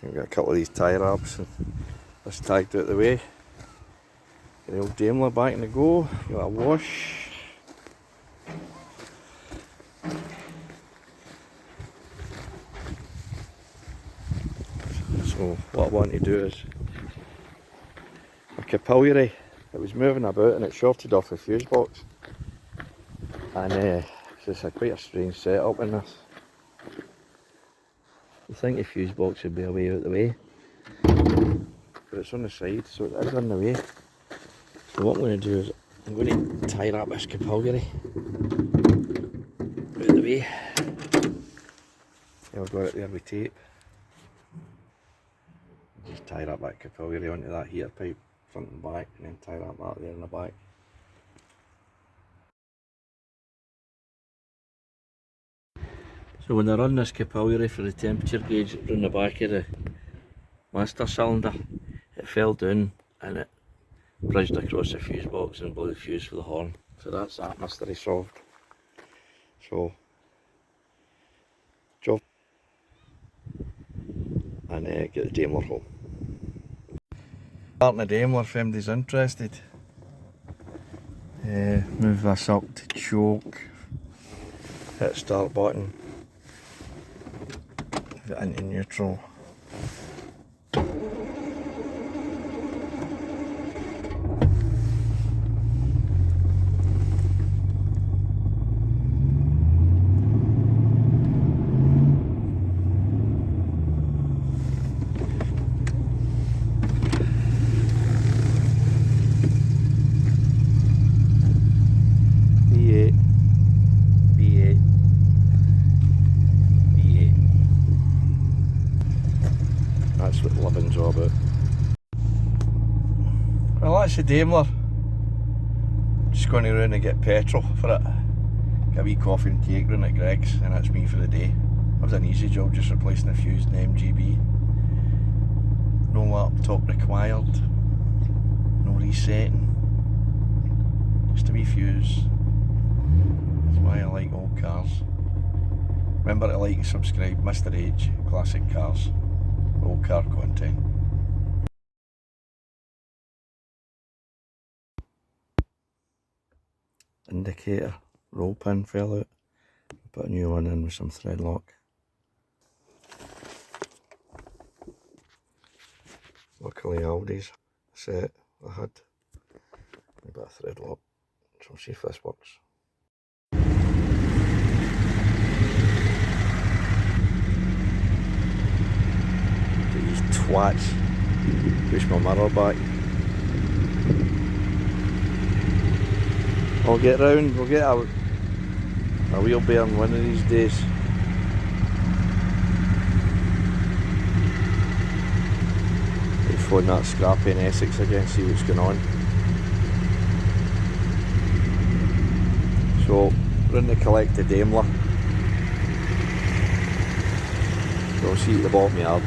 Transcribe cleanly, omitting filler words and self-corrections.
We've got a couple of these tie wraps and this tagged out the way. Get the old Daimler back in the go, give it a wash. So what I want to do is a capillary, it was moving about and it shorted off the fuse box, and it's quite a strange setup in this. You think the fuse box would be away out the way, but it's on the side, so it is in the way. So what I'm going to do is I'm going to tie up this capillary out the way. I've got it there with tape. Just tie up that capillary onto that heater pipe, front and back, and then tie that there in the back. So when I run this capillary for the temperature gauge around the back of the master cylinder, it fell down and it bridged across the fuse box and blew the fuse for the horn. So that's that mystery solved. So, job, and get the Daimler home. Starting the Daimler if anybody's interested. Move this up to choke, hit start button, move it into neutral. That's what living's all about. Well, that's the Daimler. Just going around and get petrol for it. Get a wee coffee and cake round at Greg's, and that's me for the day. That was an easy job, just replacing the fuse in the M.G.B. No laptop required. No resetting. Just a wee fuse. That's why I like old cars. Remember to like and subscribe. Mr. H, Classic Cars. Old car content. Indicator, roll pin fell out. Put a new one in with some thread lock. Luckily Aldi's set I had a bit of thread lock, so we'll see if this works. These twats push my mirror back. I'll get round, we'll get a wheel bearing one of these days. I'll phone that scrappy in Essex again, see what's going on. So, run to collect the Daimler. So I'll see you at the bottom yard.